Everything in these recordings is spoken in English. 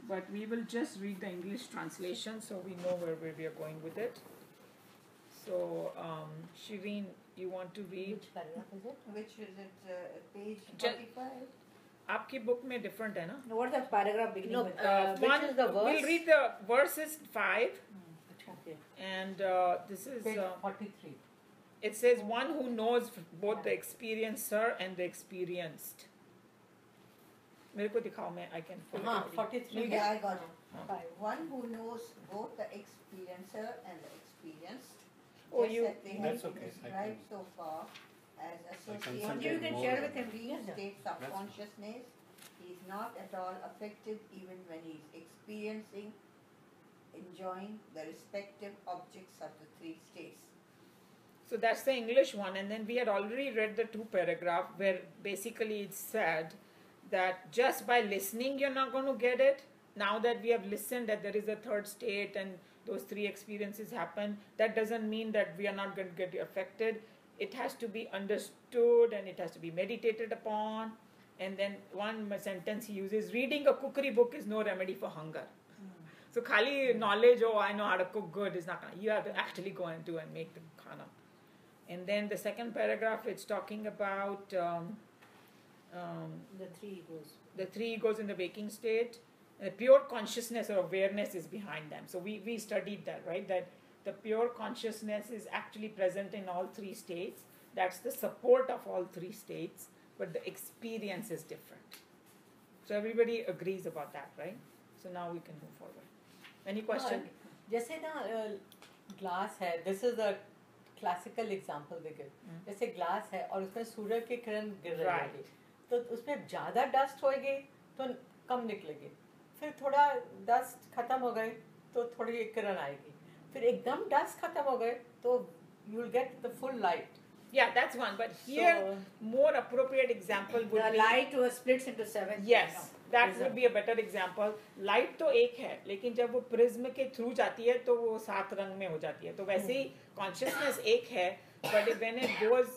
but we will just read the English translation so we know where we are going with it. So, Shireen, you want to read? Which paragraph is it? Which is it? Page 45? आपकी book में different है ना? No, what's the paragraph beginning No, with? which is the verse? We'll read the verses 5, Okay. and this is Page 43. it says one who knows both the experiencer and the experienced. मेरे को दिखाओ मैं I can. 43. Yeah, I got it. Five. One who knows both the experiencer and the experienced. Oh, just you- that they have That's been okay, I described can- so far as concentrate associated You can more share on with him. that. three Yes, sir. states of That's- consciousness. He is not at all affected even when he is experiencing, enjoying the respective objects of the three states. So that's the English one, and then we had already read the 2 paragraph where basically it's said that just by listening you're not going to get it. Now that we have listened that there is a third state and those 3 experiences happen, that doesn't mean that we are not going to get affected. It has to be understood and it has to be meditated upon. And then one sentence he uses, reading a cookery book is no remedy for hunger. So khali knowledge, oh I know how to cook good is not gonna, you have to actually go and do and make the khana. And then the second paragraph, it's talking about The three egos. the 3 egos in the waking state. Pure consciousness or awareness is behind them. So we studied that, right? That the pure consciousness is actually present in all 3 states. That's the support of all 3 states, but the experience is different. So everybody agrees about that, right? So now we can move forward. Any question? जैसे ना glass है, this is the classical example we give. जैसे glass है और उसमें सूरज की किरण गिर रही Right. है, तो उसमें ज्यादा डस्ट होएगी तो कम निकलेगी, फिर थोड़ा डस्ट खत्म हो गए तो थोड़ी किरण आएगी, फिर एकदम डस्ट खत्म हो गए तो you will get the full light. Yeah, that's one. But here, more appropriate example would The be light was splits into 7. yes, that prism. would be a better example. Light तो एक है, लेकिन जब वो प्रिज्म के through जाती है तो वो 7 रंग में हो जाती है. तो वैसे ही consciousness एक है, but when it goes,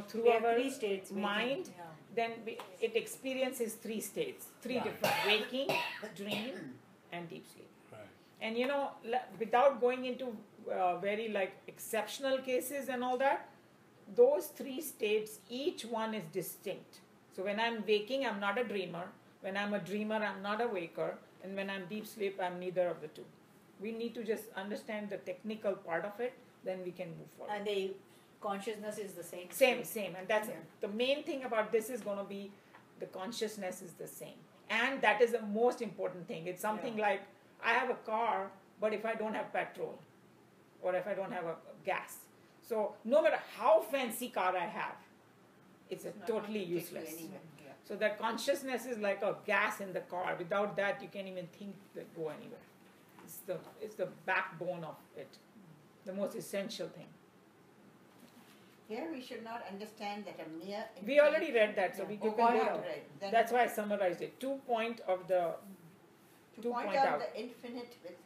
through We have our 3 states. mind, Yeah. then it experiences 3 states, 3 different: waking, dream, and deep sleep. Right. And without going into very exceptional cases and all that, those 3 states, each one is distinct. So when I'm waking, I'm not a dreamer. When I'm a dreamer, I'm not a waker. And when I'm deep sleep, I'm neither of the two. We need to just understand the technical part of it, then we can move forward. And the consciousness is the same. Same. And that's the main thing about this is going to be the consciousness is the same. And that is the most important thing. It's something like, I have a car, but if I don't have petrol, or if I don't have a gas, so no matter how fancy car I have, it's Not totally going to take you useless. anywhere. Yeah. So that consciousness is like a gas in the car. Without that, you can't even think that go anywhere. It's the backbone of it, the most essential thing. Here we should not understand that a mere We already read that, so we Oh, can got go it, out. right. Then That's why I summarized it. 2 point of the to to point point out out. the infinite with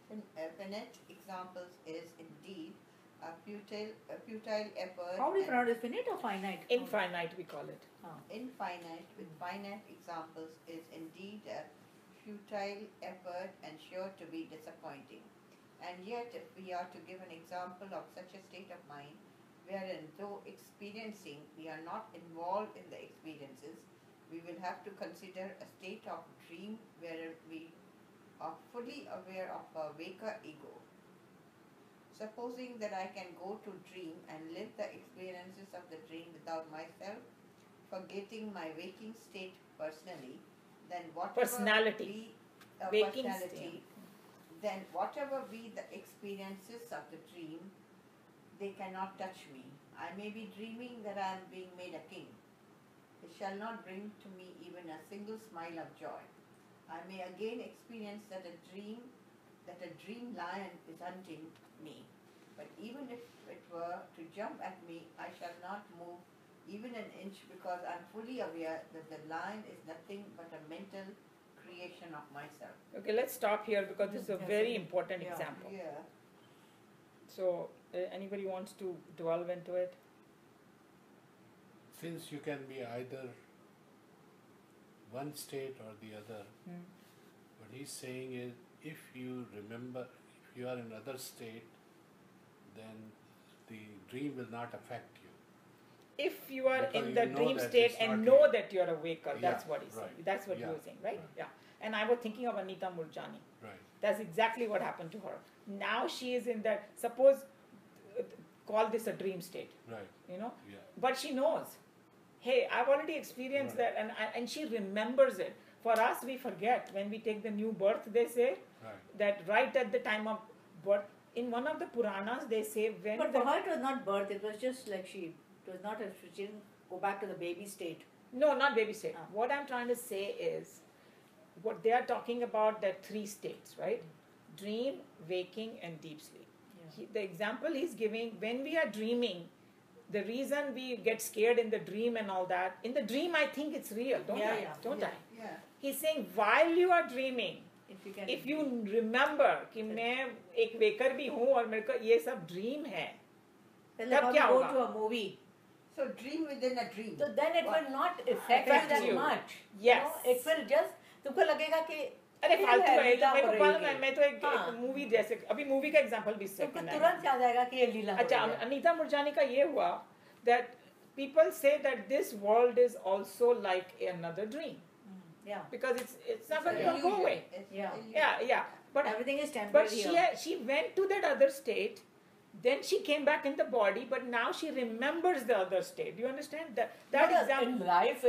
finite examples is indeed a futile effort. How do you and pronounce it? Finite or finite? infinite, we call it. infinite with finite examples is indeed a futile effort and sure to be disappointing. And yet, if we are to give an example of such a state of mind, wherein though experiencing, we are not involved in the experiences, we will have to consider a state of dream wherein we are fully aware of a waker ego. Supposing that I can go to dream and live the experiences of the dream without myself, forgetting my waking state personally, then whatever Personality. be Waking personality, state. then whatever be the experiences of the dream, they cannot touch me. I may be dreaming that I am being made a king. It shall not bring to me even a single smile of joy. I may again experience that a dream lion is hunting me. But even if it were to jump at me, I shall not move even an inch because I am fully aware that the lion is nothing but a mental creation of myself. Okay, let's stop here because this is a Yes, very okay. important Yeah. example. Yeah. So, anybody wants to delve into it? Since you can be either one state or the other, but What he's saying is, if you remember, if you are in another state, then the dream will not affect you. If you are Because in you the know dream that state it's and not know real. that you're awake, that's Yeah, what he's saying. right. That's what you Yeah, were saying, right? right. Yeah. And I was thinking of Anita Murjani. Right. That's exactly what happened to her. Now she is in that, suppose, call this a dream state, Right. you know? Yeah. But she knows, hey, I've already experienced Right. that, and she remembers it. For us, we forget. When we take the new birth, they say Right. that right at the time of birth, in one of the Puranas, they say when But the, for her, it was not birth. It was just like it was not a, she didn't go back to the baby state. no, not baby state. Ah. What I'm trying to say is, what they are talking about, that three states, right? Dream, waking, and deep sleep. The example he's giving, when we are dreaming, the reason we get scared in the dream and all that, in the dream I think it's real, don't Yeah, I? yeah. Don't I? Yeah. He's saying while you are dreaming, If you can. if you remember कि मैं एक waker भी हूँ और मेरे को ये सब ड्रीम है, Then like तब how क्या you go होगा? to a movie. So dream within a dream. So then it What? will not affect Affect you that you. much. Yes. You know, it will just तुमको लगेगा कि अरे फिर फालतू है, लीला मेरे हो को रही है। मैं तो एक हाँ। मूवी जैसे, अभी मूवी का एग्जांपल भी तुमको सेकंड तुरंत याद आएगा कि ये लीला हो अच्छा, रही है। अनीता मुरजानी का ये हुआ that people say that this world is also like another dream Yeah. because it's not It's going an to go illusion. away. It's Yeah. illusion. Yeah, but Everything is temporary. she went to that other state, then she came back in the body, but now she remembers the other state. Do you understand that But, example? in life,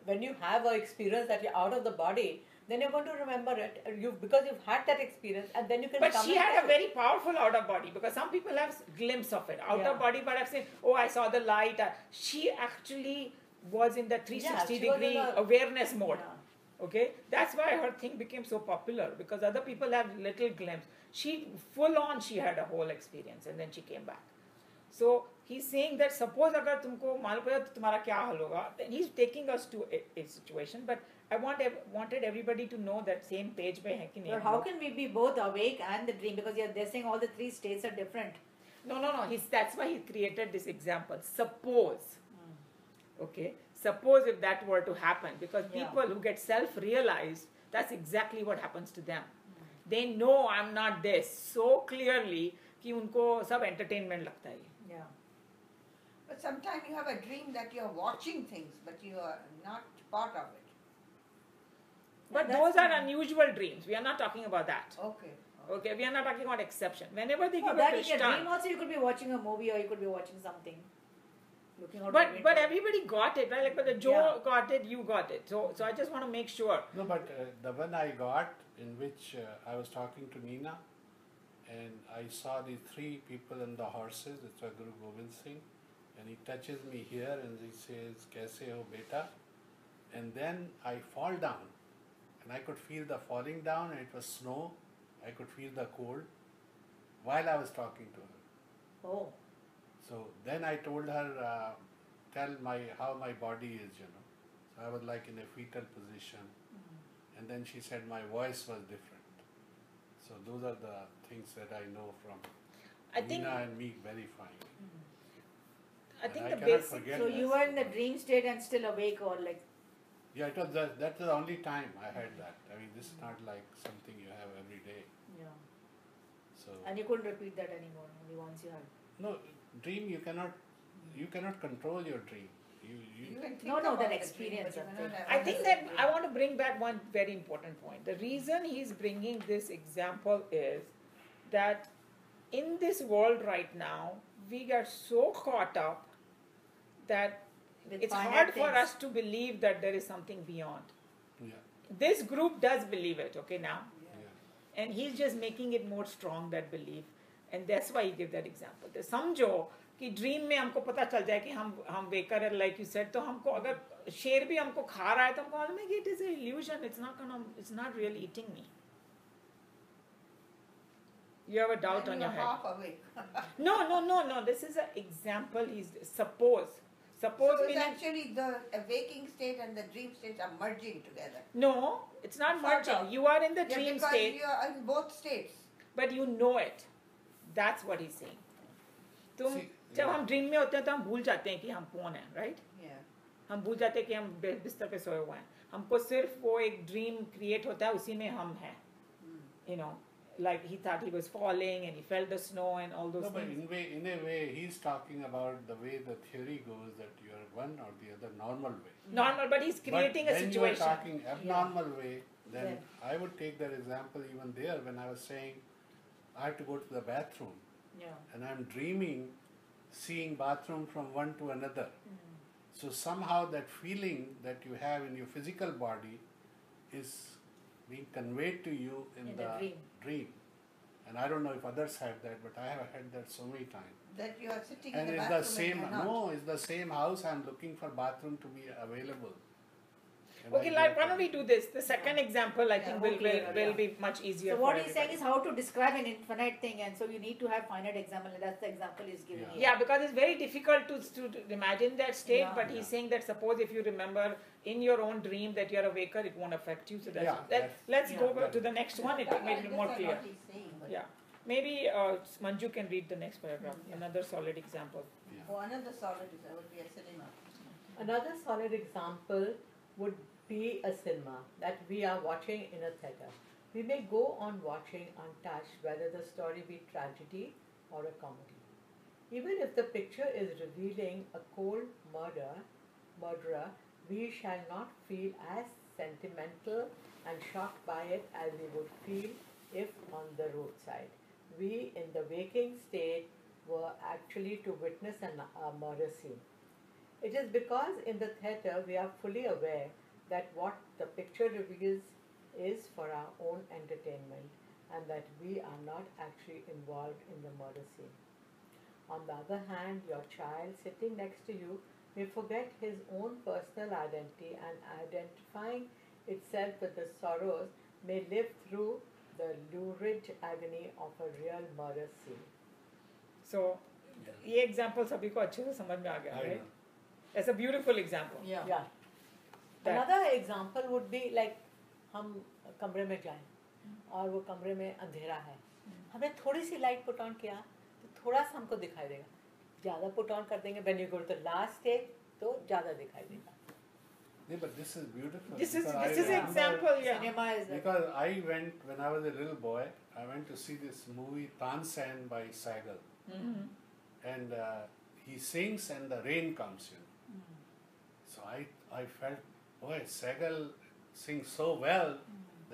when you have an experience that you're out of the body, then you're going to remember it. Because you've had that experience, and then you can. But come she and had tell. a very powerful outer body because some people have glimpse of it. Outer Yeah. body, but I've seen, oh, I saw the light. She actually was in the 360 she was in degree a- awareness mode. Yeah. Okay, that's why her thing became so popular because other people have little glimpse. She full on, she had a whole experience and then she came back. So he's saying that suppose अगर तुमको मालूम पड़ा तो तुम्हारा क्या हाल होगा, then he's taking us to a situation. But I wanted everybody to know that same page पे है कि नहीं. But how can we be both awake and the dream? Because they're saying all the three states are different. No. That's why he created this example. Suppose, okay, suppose if that were to happen, because Yeah. people who get self-realized, that's exactly what happens to them. They know I'm not this so clearly कि उनको सब entertainment लगता है. Yeah. But sometimes you have a dream that you're watching things, but you are not part of it. But that's those are fine. unusual dreams. We are not talking about that. Okay. Okay, we are not talking about exception. Whenever they No, give that a is a Krishna, dream also. You could be watching a movie or you could be watching something. Looking out but the but window. everybody got it, right? Like, but the Joe Yeah. got it, you got it. So I just want to make sure. No, but the one I got in which I was talking to Nina, and I saw the three people on the horses. It's a Guru Gobind Singh, and he touches me here and he says, "Kaise ho, beta?" And then I fall down, and I could feel the falling down, and it was snow. I could feel the cold while I was talking to her. Oh. So then I told her, tell how my body is, you know. So I was like in a fetal position. And then she said my voice was different. So those are the things that I know from I think Nina and me verifying. I think And I the cannot basic. forget So that. you were in the dream state and still awake, or like Yeah, it was that's the only time I had that. I mean, this is not like something you have every day. yeah. So And you couldn't repeat that anymore. Only once you had. no dream you cannot control your dream. You can think No, about that the experience dream, of but you it. cannot I have think a that dream. I want to bring back one very important point. The reason he's bringing this example is that in this world right now, we are so caught up that With it's finite hard for things. us to believe that there is something beyond. Yeah, This group does believe it, okay, now. yeah. And he's just making it more strong, that belief. And that's why he gave that example. तो समझो कि dream में हमको पता चल जाए कि हम वेकर है, like you said, तो हमको अगर शेर भी हमको खा रहा है तो हमको मालूम है कि it is an illusion. It's not really eating me. You have a doubt Then on you your are head. half awake. No. This is an example. Suppose So we it's need- actually the waking state and the dream state are merging together. no, it's not Sort merging. of. You are in the Yeah, dream because state, you are in both states. but you know it. That's what he's saying. तुम See, जब yeah. हम dream में होते हैं तो हम भूल जाते हैं कि हम कौन है, राइट? Yeah. हम भूल जाते हैं कि हम बिस्तर पे सोए हुए हैं. हमको सिर्फ वो एक ड्रीम क्रिएट होता है, उसी में हम हैं, you know, like he thought he was falling and he felt the snow and all those No, but things. in a way, he's talking about the way the theory goes that you are one or the other normal way. Normal, but he's creating but a when situation. you are talking abnormal way, then Then- I would take that example even there when I was saying I have to go to the bathroom Yeah. and I'm dreaming seeing bathroom from one to another. So somehow that feeling that you have in your physical body is being conveyed to you in In the the dream. And I don't know if others had that, but I have had that so many times. That you are sitting And in the it's bathroom the same, and cannot. no, it's the same house. I'm looking for bathroom to be available. And Okay, I like, get why don't we that. do this? The second example, I think, more clearer, will yeah. be much easier. So for what he's saying everybody. is how to describe an infinite thing, and so you need to have finite example, and that's the example he's giving Yeah. here. Yeah, because it's very difficult to imagine that state, Yeah. but he's Yeah. saying that suppose if you remember in your own dream that you're awaker, it won't affect you. So that's, Yeah, that's- let's go yeah. to the next one, it will make it more That's clear. what he's saying, but- Yeah. Maybe Manju can read the next paragraph, another solid example. Yeah. Oh, another solid is would be a cinema. Another solid example would be a cinema that we are watching in a theatre. We may go on watching untouched whether the story be tragedy or a comedy. Even if the picture is revealing a cold murderer, we shall not feel as sentimental and shocked by it as we would feel if on the roadside. We in the waking state were actually to witness a murder scene. It is because in the theatre we are fully aware that what the picture reveals is for our own entertainment and that we are not actually involved in the murder scene. On the other hand, your child sitting next to you may forget his own personal identity and identifying itself with the sorrows may live through the lurid agony of a real murder scene. So, ये example सभी को अच्छे से समझ में आ गया, I right? know. It's a beautiful example. Yeah. Yeah. That- Another example would be like हम कमरे में जाएं और वो कमरे में अंधेरा है, हमने थोड़ी सी लाइट पुट ऑन किया तो थोड़ा सा हमको दिखाई देगा, ज़्यादा पुट ऑन कर देंगे when you go to the last stage तो ज़्यादा दिखाई देगा. Yeah, but this is beautiful. This is because I an remember- example, yeah. Cinema is a, Because I went, when I was a little boy, I went to see this movie Tansen by Saigal. Mhm. And he sings and the rain comes in. So I felt, boy, Saigal sings so well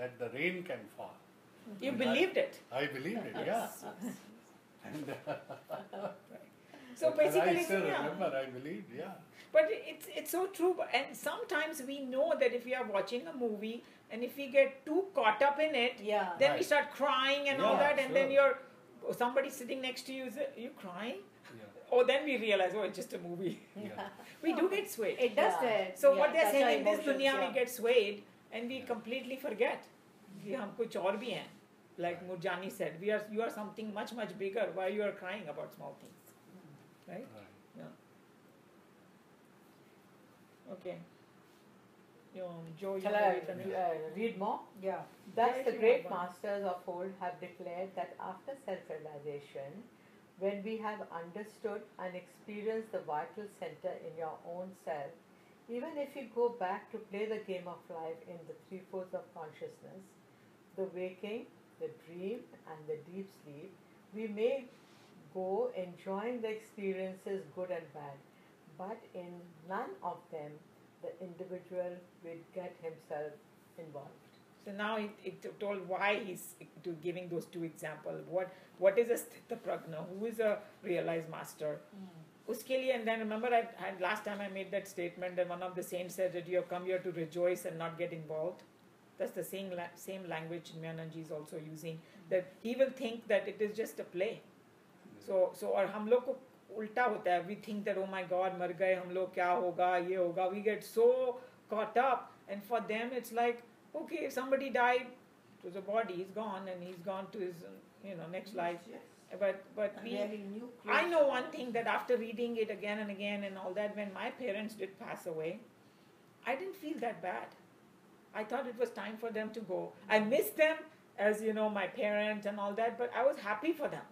that the rain can fall. You And believed it. I believed it, yeah. And, So and basically, I still yeah. remember, I believed, yeah. But it's so true. And sometimes we know that if we are watching a movie and if we get too caught up in it, yeah. then we Right. start crying and all Yeah, that, and then sure. somebody sitting next to you is you crying? Yeah. Oh, then we realize, oh, it's just a movie. Yeah. We do get swayed. It does Yeah. that. So yeah, what they're touch saying our in this emotions, dunya, yeah. we get swayed and we completely forget कि हम कुछ और भी हैं. Like Murjani said, you are something much bigger. Why you are crying about small things, right? Right. Okay. Joe, you Shall wanna I read the next? read more? Yeah. Thus, Yeah, if the you great want one. masters of old have declared that after self-realization, when we have understood and experienced the vital center in your own self, even if you go back to play the game of life in the three-fourths of consciousness, the waking, the dream, and the deep sleep, we may go enjoying the experiences good and bad, but in none of them the individual will get himself involved. So now it told why he's giving those two examples. What is a sthita prajna? Who is a realized master? Uske liye, and then remember I had last time I made that statement that one of the saints said that you have come here to rejoice and not get involved. That's the same language Chinmayananji is also using. That he will think that it is just a play. So और हम लोग को उल्टा होता है. We think that, oh my God, मर गए हम लोग, क्या होगा, ये होगा. We get so caught up, and for them it's like, okay, if somebody died, it was a body, he's gone, and he's gone to his next life. Yes. But And we, they are in new I clothes. know one thing, that after reading it again and again and all that, when my parents did pass away, I didn't feel that bad. I thought it was time for them to go. I missed them as my parents and all that, but I was happy for them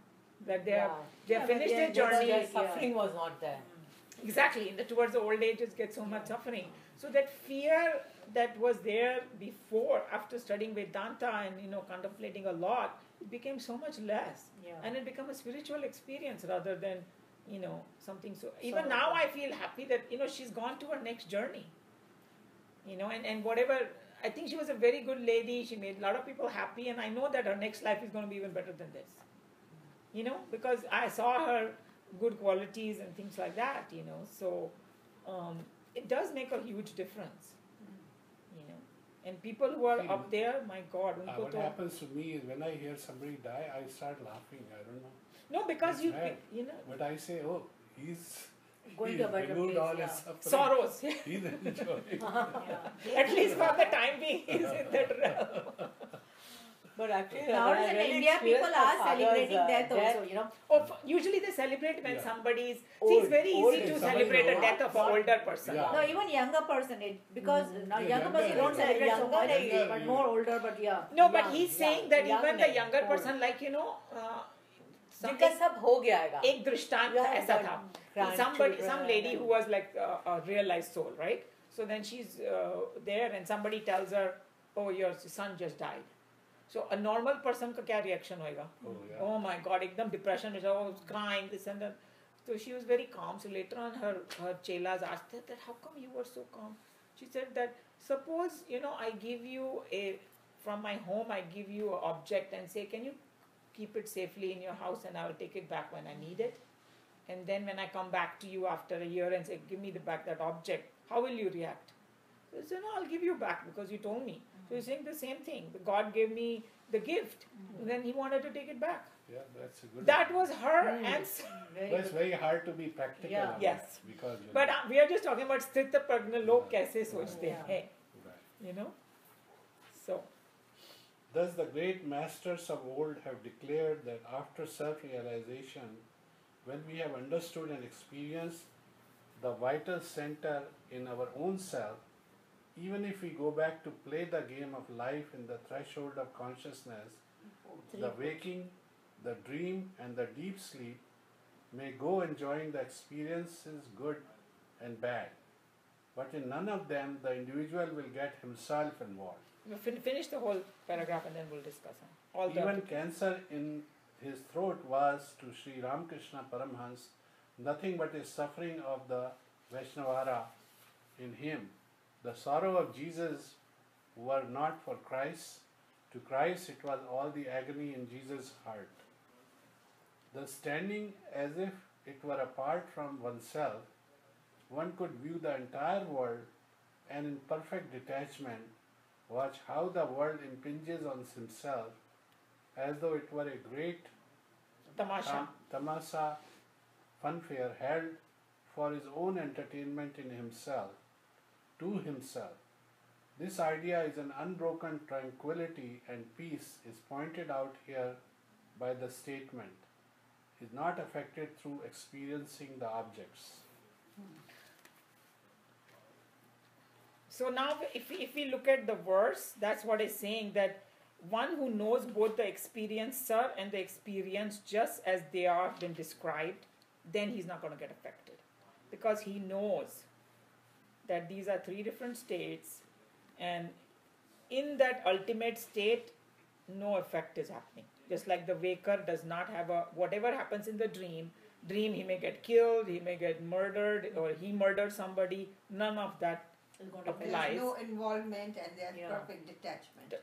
that they have Yeah, finished but their yeah, journey. Their suffering was not there. Exactly. Towards the old age, it gets so much suffering. So that fear that was there before, after studying Vedanta and contemplating a lot, it became so much less, Yeah. and it became a spiritual experience rather than something. So even Sort of now, a- I feel happy that she's gone to her next journey. And whatever. I think she was a very good lady. She made a lot of people happy, and I know that her next life is going to be even better than this. Because I saw her good qualities and things like that. So it does make a huge difference. And people who are See, up there, my God, unko What to, happens to me is when I hear somebody die, I start laughing. I don't know. no, because It's bad. you But I say, oh, he's Going to a better removed place, all yeah. his suffering. sorrows. He's enjoying. Yeah. At least for the time being, he's in that realm. But actually, Nowadays in India, people are celebrating death also, Usually they celebrate when Yeah. somebody's. See, Old, it's very old easy is to somebody celebrate a old. death of an older person. Yeah. No, even younger person, because now Yeah, younger person younger, don't yeah. celebrate so Younger, much, yeah. but more older, but yeah. No, but Young, he's yeah. saying that Young even the नहीं, younger old. person, like जिनका सब हो गया है एक दृष्टांत You have ऐसा got था. Somebody, some grandchildren lady and- who was like a realized soul, right? So then she's there, and somebody tells her, "Oh, your son just died." So a normal person का क्या reaction होएगा? Oh, yeah. Oh my God, एकदम depression में जाओ, crying, this and that. So she was very calm. So later on, her chelas asked her that, "How come you were so calm?" She said that, suppose I give you from my home, I give you an object and say, "Can you keep it safely in your house, and I will take it back when I need it." And then when I come back to you after a year and say, "Give me back that object," how will you react? So he said, "No, I'll give you back because you told me." So he's saying the same thing. God gave me the gift, and then he wanted to take it back. Yeah, that's a good That was her answer. Very But it's good. very hard to be practical. Yeah. on Yes. that because But we are just talking about sthita prajna log kaise sochte Yeah. hain, Right. So Thus, the great masters of old have declared that after self-realization, when we have understood and experienced the vital center in our own self, even if we go back to play the game of life in the threshold of consciousness, the waking, the dream, and the deep sleep may go enjoying the experiences good and bad. But in none of them the individual will get himself involved. we'll finish the whole paragraph and then we'll discuss all the. Even cancer in his throat was to Sri Ramakrishna Paramhans nothing but a suffering of the Vaishnavara in him. The sorrow of Jesus were not for Christ. To Christ it was all the agony in Jesus' heart. Thus, standing as if it were apart from oneself, one could view the entire world and in perfect detachment watch how the world impinges on himself as though it were a great Tamasha. tamasa funfair held for his own entertainment in himself, to himself. This idea is an unbroken tranquility and peace is pointed out here by the statement, is not affected through experiencing the objects. So now, if we look at the verse, that's what it's saying, that one who knows both the experiencer and the experience just as they are been described, then he's not going to get affected. Because he knows that these are three different states, and in that ultimate state, no effect is happening. Just like the waker does not have whatever happens in the dream, he may get killed, he may get murdered, or he murdered somebody, none of that It's going to Okay. be There's Lies. no involvement and there's Yeah. perfect detachment.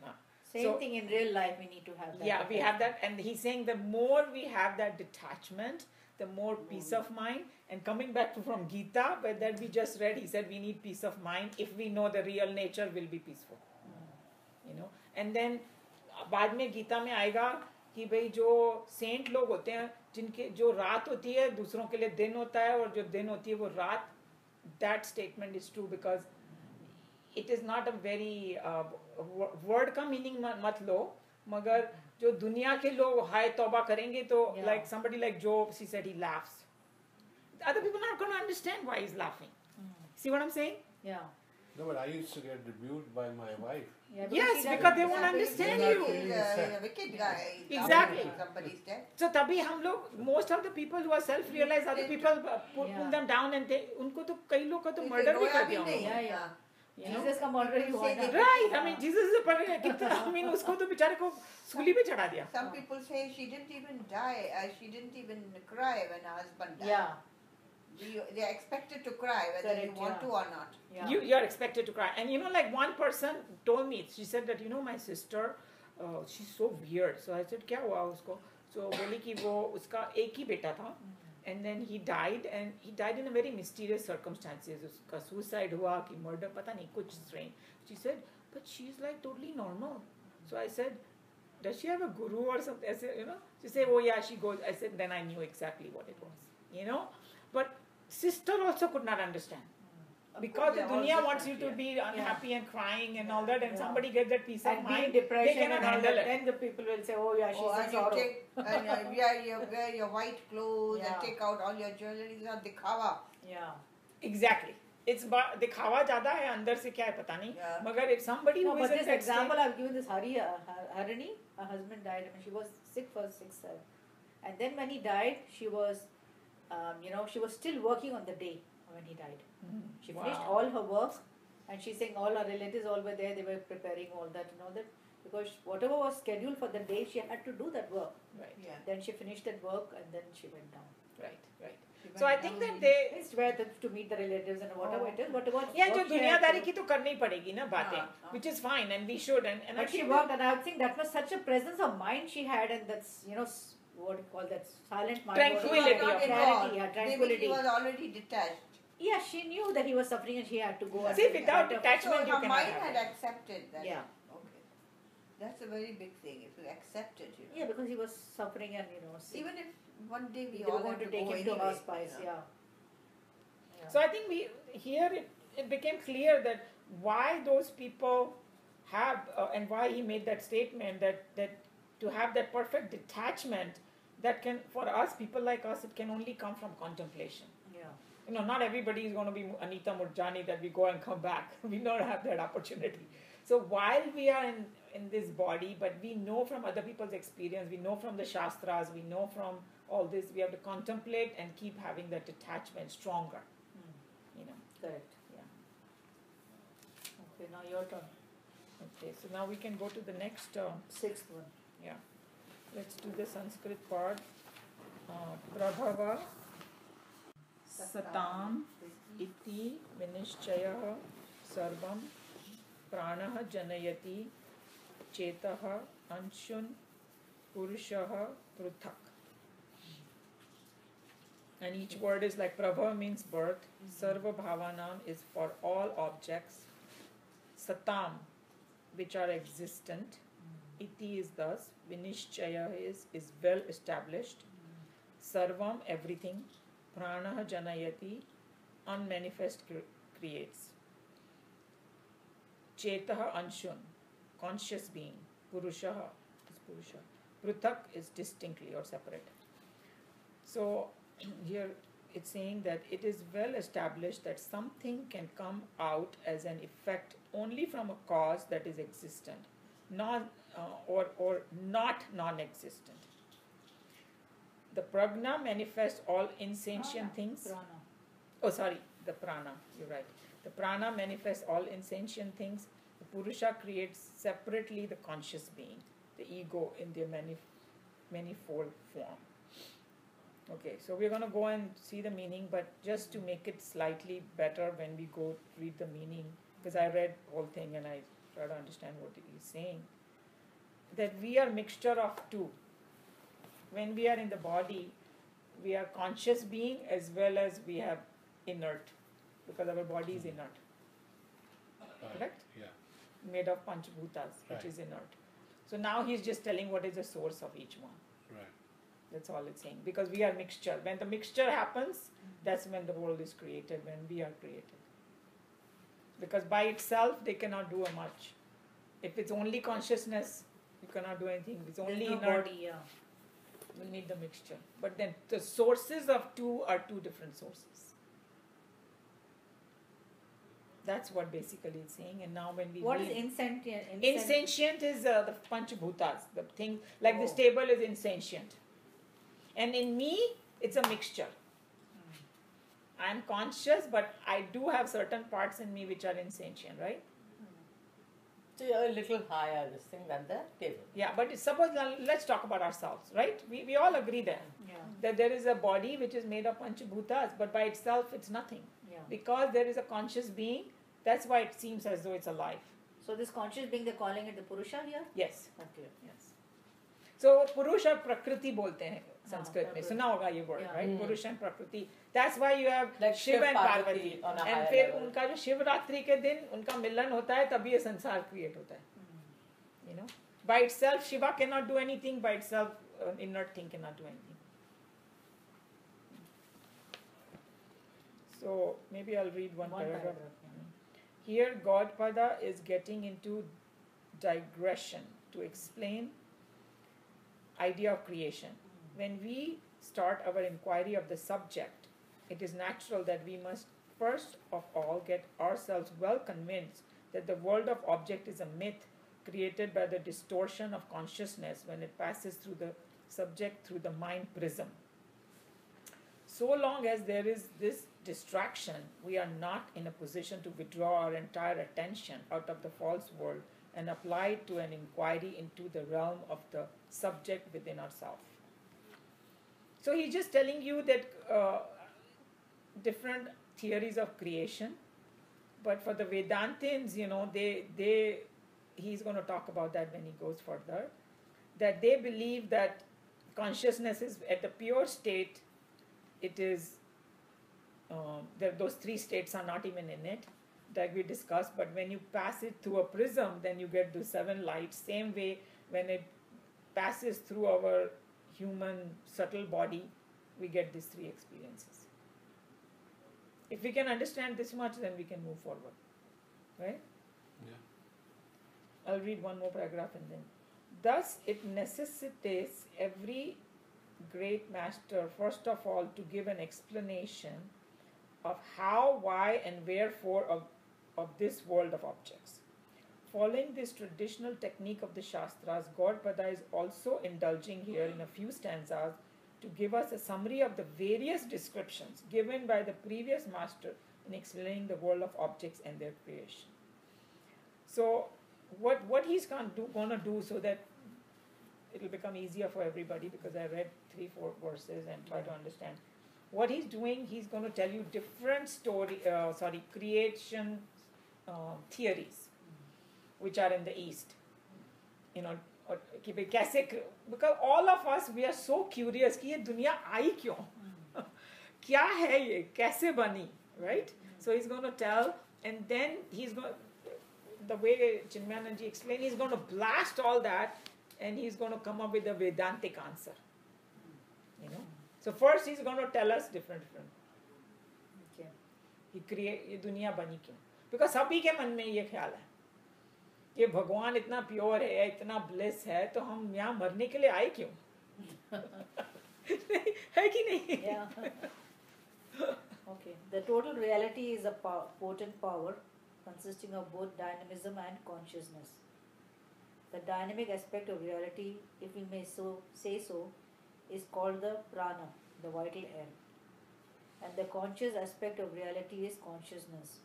same So- thing in real life. We need to have that. Yeah, we have that, and he's saying the more we have that detachment, the more peace of mind. And coming back from Gita, but that we just read, he said we need peace of mind. If we know the real nature, will be peaceful. And then बाद में गीता में आएगा कि भाई जो Saint लोग होते हैं, जिनके जो रात होती है दूसरों के लिए दिन होता है, और जो दिन होती है वो रात. That statement is true because it is not a very word का meaning मत लो, मगर जो दुनिया के लोग हाय तौबा करेंगे तो Yeah. like somebody like Job, she said he laughs. Other people are not going to understand why he's laughing. See what I'm saying? Yeah. No, but I used to get rebuked by my wife. Yeah, Yes, she doesn't- because they won't Yeah, understand he's you. a wicked guy. Exactly. Somebody's dead. So तभी हम लोग, most of the people who are self-realized, other people pull Yeah. them down, and they उनको तो कई लोग का तो They murder भी रोया कर भी दिया नहीं. उन्होंने. Yeah, yeah. You know? Jesus come already People one say up. they- Right. I mean, Jesus is a perfect. I mean, उसको तो बेचारे को सूली पे चढ़ा दिया. Some people say she didn't even die. She didn't even cry when her husband died. Yeah. They are expected to cry whether you Correct, want yeah. to or not. Yeah. You're expected to cry. And you know, like one person told me, she said that, you know, my sister, she's so weird. So I said, क्या हुआ उसको? So बोली कि वो उसका एक ही बेटा था. And then he died, and he died in a very mysterious circumstances. उसका suicide हुआ कि murder, पता नहीं, कुछ strange. She said, but she's like totally normal. So I said, does she have a guru or something? I said, you know, she said, oh yeah, she goes. I said, then I knew exactly what it was, you know. But sister also could not understand. Because the They're all dunya wants you different, to yeah. be unhappy and crying and all that, and Yeah. somebody gets that peace of And be in mind, depression they cannot and all handle that. it. Then the people will say, oh yeah, she's Oh, in and you sorrow. take and wear your white clothes Yeah. and take out all your jewelry. These are dikhawa. Yeah. Exactly. It's दिखावा ज़्यादा है, अंदर से क्या है पता नहीं. Yeah. मगर if somebody No, who but is in this that example state, I've given this Harini, her husband died. I mean, she was sick for 6-7, and then when he died, she was, she was still working on the day when he died. She finished Wow. all her work, and she's saying all her relatives all were there. They were preparing all that and all that because whatever was scheduled for the day, she had to do that work. right, Yeah. Then she finished that work, and then she went down. right. She So I went think down that they, It's where to meet the relatives and whatever it is, whatever. yeah, जो work she had दुनियादारी to- की तो करनी पड़ेगी ना बातें, हाँ. which is fine and we should and I But she think worked, and I think that was such a presence of mind she had, and that's what you call that silent mind. Tranquility She was not of involved. Clarity, yeah, Maybe tranquility. she was already detached. Yeah, she knew that he was suffering, and she had to go. and See, get without better. detachment, So you her cannot mind have had it. accepted that. Yeah. Okay. That's a very big thing. If you accept it, Yeah, because he was suffering, and sick. Even if one day we They all were going have to take go him to anyway, hospice. you know. Yeah. So I think it became clear that why those people have and why he made that statement that to have that perfect detachment that can, for us, people like us, it can only come from contemplation. Yeah. You know, not everybody is going to be Anita Murjani that we go and come back. We don't have that opportunity. So while we are in this body, but we know from other people's experience, we know from the Shastras, we know from all this, we have to contemplate and keep having that detachment stronger. You know. Correct. Yeah. Okay, now your turn. Okay, so now we can go to the next. Sixth one. Yeah, let's do the Sanskrit part. Prabhava satam iti vinishchayah sarvam pranah janayati chetah anshun purushah pruthak. And each word is like Prabha means birth, Sarva Bhavanam is for all objects, Satam, which are existent, Iti is thus, Vinishchaya is well established, Sarvam, everything, Prana Janayati, unmanifest creates, Chetaha Anshun, conscious being, Purushaha is Purusha, Pruthak is distinctly or separate. So here it's saying that it is well established that something can come out as an effect only from a cause that is existent, or not non-existent. The prajna manifests all insentient things. Prana. Oh, sorry, the prana. You're right. The prana manifests all insentient things. The purusha creates separately the conscious being, the ego in their manifold form. Okay, so we're going to go and see the meaning, but just to make it slightly better when we go read the meaning, because I read the whole thing and I try to understand what it is saying, that we are mixture of two. When we are in the body, we are conscious being as well as we have inert, because our body is inert, correct? Yeah. Made of panchbhutas, which Right. is inert. So now he's just telling what is the source of each one. Right. That's all it's saying. Because we are mixture. When the mixture happens, that's when the world is created, when we are created. Because by itself, they cannot do much. If it's only consciousness, you cannot do anything. If it's only There's no inert, body, yeah. we'll need the mixture. But then the sources of two are two different sources. That's what basically it's saying. And now when we What is read, insentient? insentient is the panchbhutas, the thing, like this Oh. table is insentient. And in me, it's a mixture. I'm conscious, but I do have certain parts in me which are insentient, right? So you're a little higher this thing than the table. Yeah, but suppose let's talk about ourselves, right? We all agree then Yeah. that there is a body which is made of Panchabhutas, but by itself it's nothing. Yeah. Because there is a conscious being, that's why it seems as though it's alive. So this conscious being, they're calling it the Purusha here? Yes. Okay. Yes. So Purusha Prakriti बोलते हैं संस्कृत में, Prakriti. सुना होगा ये word, Yeah. right? Purusha and Prakriti. That's why you have Like Shiv Shiv and Parvati Parvati. on a And higher फिर level. उनका जो शिवरात्रि के दिन उनका मिलन होता है, तभी ये संसार क्रिएट होता है. You know, by itself Shiva cannot do anything. By itself, inert thing cannot do anything. So maybe I'll read one paragraph. Here, Gaudpada is getting into digression to explain idea of creation. When we start our inquiry of the subject, it is natural that we must first of all get ourselves well convinced that the world of object is a myth created by the distortion of consciousness when it passes through the subject through the mind prism. So long as there is this distraction, we are not in a position to withdraw our entire attention out of the false world and apply it to an inquiry into the realm of the subject within ourselves. So he's just telling you that different theories of creation, but for the Vedantins, you know, he's going to talk about that when he goes further, that they believe that consciousness is at the pure state, it is, those three states are not even in it, that we discussed, but when you pass it through a prism, then you get the seven lights. Same way, when it passes through our human subtle body, we get these three experiences. If we can understand this much, then we can move forward, right? Yeah. I'll read one more paragraph and then. Thus, it necessitates every great master, first of all, to give an explanation of how, why, and wherefore of this world of objects. Following this traditional technique of the Shastras, Gaudpada is also indulging here in a few stanzas to give us a summary of the various descriptions given by the previous master in explaining the world of objects and their creation. So, what he's going to do so that it'll become easier for everybody, because I read 3-4 verses and try to understand. What he's doing, he's going to tell you different creation theories which are in the East. You know, कि भाई कैसे, because all of us, we are so curious कि ये दुनिया आई क्यों? क्या है ये? कैसे बनी? Right? So he's going to tell, and then he's going, the way Chinmayananji explained, he's going to blast all that, and he's going to come up with a Vedantic answer. You know? So first he's going to tell us different. Okay. ये दुनिया बनी क्यों? Because सभी के मन में ये ख्याल है कि भगवान इतना प्योर है, इतना ब्लेस है, तो हम यहाँ मरने के लिए आए क्यों? है कि नहीं? Yeah. Okay. The total reality is a potent power consisting of both dynamism and consciousness. The dynamic aspect of reality, if we may say so, is called the prana, the vital air. And the conscious aspect of reality is consciousness.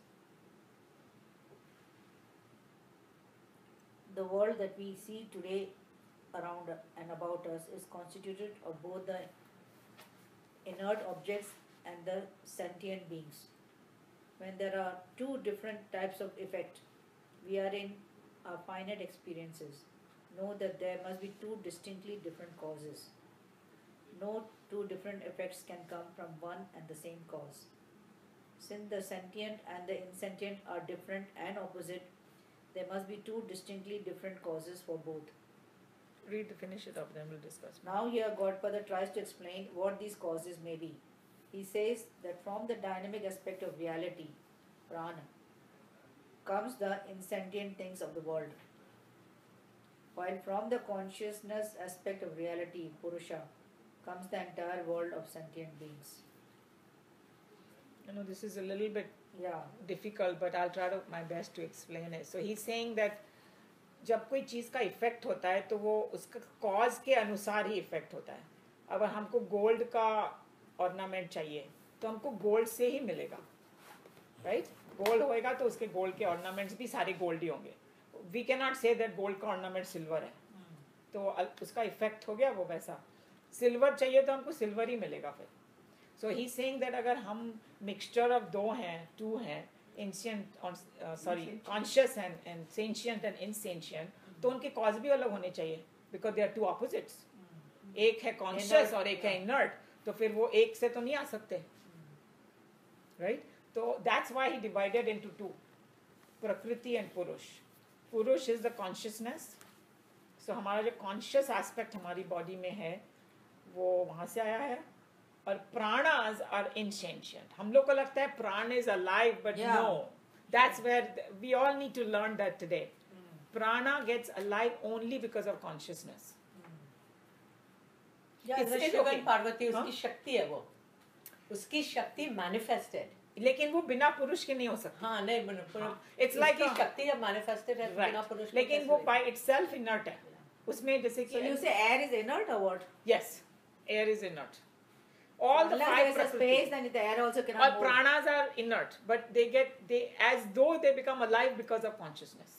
The world that we see today around and about us is constituted of both the inert objects and the sentient beings. When there are two different types of effect, we are in our finite experiences. Know that there must be two distinctly different causes. No two different effects can come from one and the same cause. Since the sentient and the insentient are different and opposite, there must be two distinctly different causes for both. Finish it up, then we'll discuss. Now here Gaudpada tries to explain what these causes may be. He says that from the dynamic aspect of reality, prana, comes the insentient things of the world. While from the consciousness aspect of reality, purusha, comes the entire world of sentient beings. You know, this is a little bit Yeah. difficult, but I'll try my best to explain it. So he's saying that जब कोई चीज़ का effect होता है तो वो उसका cause के अनुसार ही इफेक्ट होता है. अगर हमको गोल्ड का ऑर्नामेंट चाहिए तो हमको गोल्ड से ही मिलेगा, राइट? गोल्ड होएगा तो उसके गोल्ड के ऑर्नामेंट्स भी सारे गोल्ड ही होंगे. We can not say that gold का ऑर्नामेंट सिल्वर है, तो उसका इफेक्ट हो गया वो वैसा. सिल्वर चाहिए तो हमको सिल्वर ही मिलेगा फिर. सो ही सेइंग दैट अगर हम मिक्सचर ऑफ दो हैं, टू हैं, ancient sorry conscious and sentient and insentient, तो उनके कॉज भी अलग होने चाहिए, because they are two opposites. एक है कॉन्शियस और एक है इनर्ट, तो फिर वो एक से तो नहीं आ सकते, राइट? तो that's why he divided into two, प्रकृति एंड पुरुष. पुरुष इज द कॉन्शियसनेस. सो हमारा जो कॉन्शियस एस्पेक्ट हमारी बॉडी में है वो वहां से आया है. और प्राणास आर इनसेंशिएंट. हम लोग को लगता है prana is alive, but Yeah. No, that's where we all need to learn that today. Prana gets alive only because of consciousness. It's Shiva okay. And Parvati हाँ? उसकी शक्ति है, वो उसकी शक्ति मैनिफेस्टेड. लेकिन वो बिना पुरुष के नहीं हो सकती. हाँ नहीं It's like उसकी शक्ति जब मैनिफेस्टेड है तो बिना right. पुरुष के लेकिन कैसे वो होगी? by itself inert है. उसमें जैसे So you कि say air is inert or what? yes, air is inert. All the Unless five there is a space, prakriti. then the air also All cannot move. pranas are inert, but they as though they become alive because of consciousness.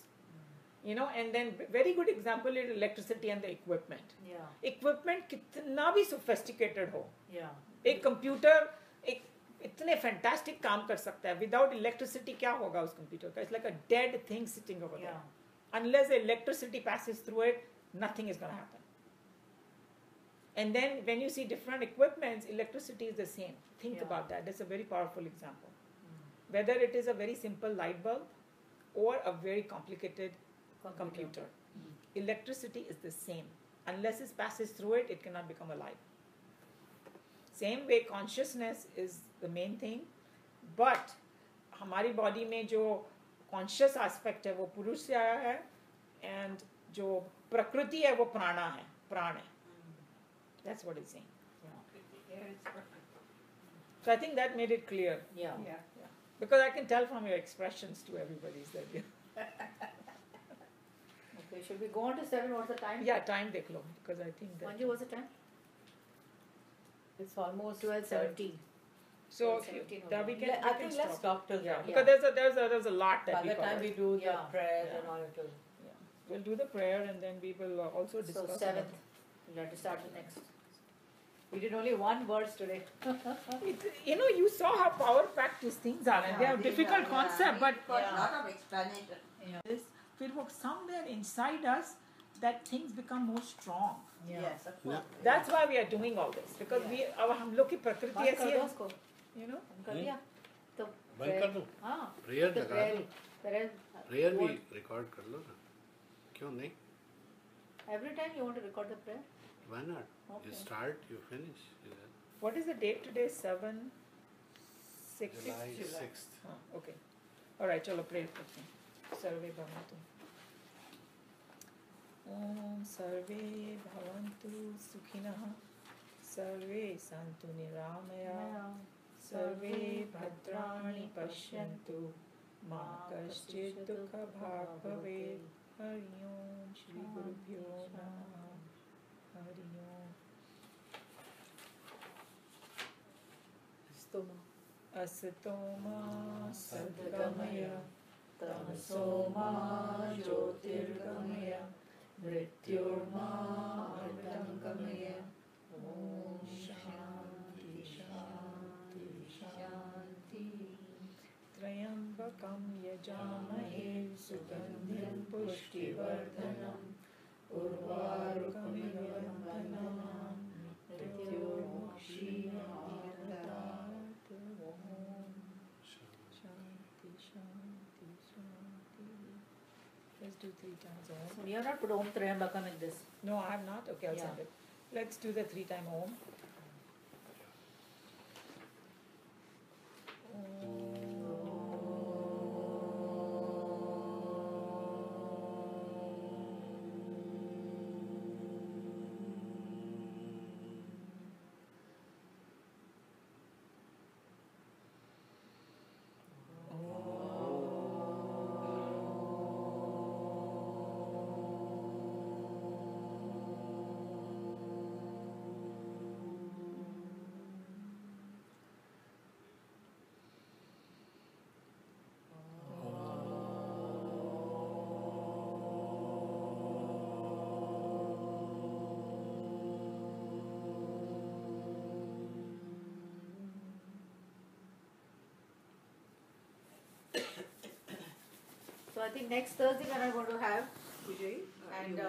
You know, and then very good example is electricity and the equipment. Yeah, Equipment कितना भी sophisticated हो, yeah. एक computer एक इतने fantastic काम कर सकता है. विदाउट इलेक्ट्रिसिटी क्या होगा उस कंप्यूटर का? It's like a dead thing sitting over there. Unless electricity passes through it, nothing is going to happen. And then when you see different equipments, electricity is the same. Think Yeah. about that. That's a very powerful example. Whether it is a very simple light bulb or a very complicated computer, electricity is the same. Unless it passes through it, it cannot become alive. Same way, consciousness is the main thing, but हमारी body में जो conscious aspect है वो पुरुष से आया है, and जो प्रकृति है वो प्राणा है, प्राण है. That's what it's saying. So I think that made it clear, Yeah. because I can tell from your expressions to everybody that Okay, should we go on to 7? What's the time? yeah, time dekh lo, because I think that. Manju, what's the time? It's almost 12:17. So 17 that we can. I we can think let's stop. stop till Yeah, then. because there's a lot that By we the time covered. we do the Yeah. prayers Yeah. and all, it will. We'll do the prayer and then we will also So discuss. 7th, we'll have to start the next. We did only one verse today. You know, you saw how power packed these things are, and they have difficult concept, but got a lot of explanation. this फिर वो somewhere inside us that things become more strong. Yes, of course. That's why we are doing all this, because we हम लोग की प्रकृति बात ऐसी कर दो है, उसको. you know. हम कर दिया. तो बंद कर दूं? हाँ. प्रेयर तो लगा दो. prayer. प्रेयर भी रिकॉर्ड कर लो ना, क्यों नहीं? Every time you want to record the prayer? Why not? Okay. You start, you finish. What is the date today? 7, 6. July 6th. Okay. All right. चलो pray करते हैं. सर्वे भवन्तु. ओम सर्वे भवन्तु सुखिनः. सर्वे सन्तु निरामयाः. सर्वे भद्राणि पश्यन्तु. मा कश्चित् दुःखभाग् भवेत्. हरि ओम श्री गुरुभ्यो नमः. हरि ओम. असतो मा सद्गमय. तमसो मा ज्योतिर्गमय. मृत्युर्मा अमृतंगमय. ओम शांति शांति शांति. त्र्यंबकं यजामहे सुगन्धिं पुष्टिवर्धनम्. उर्वारुकमिव बन्धनान् मृत्योर्मुक्षीयमामृतात्. ओम शांति शांति शांति. Let's do 3 times Om. So you have not put Om Trayambakam in this. No, I have not. Okay, I'll Yeah. send it. Let's do the 3-time Om. So I think next Thursday when I'm going to have Vijay and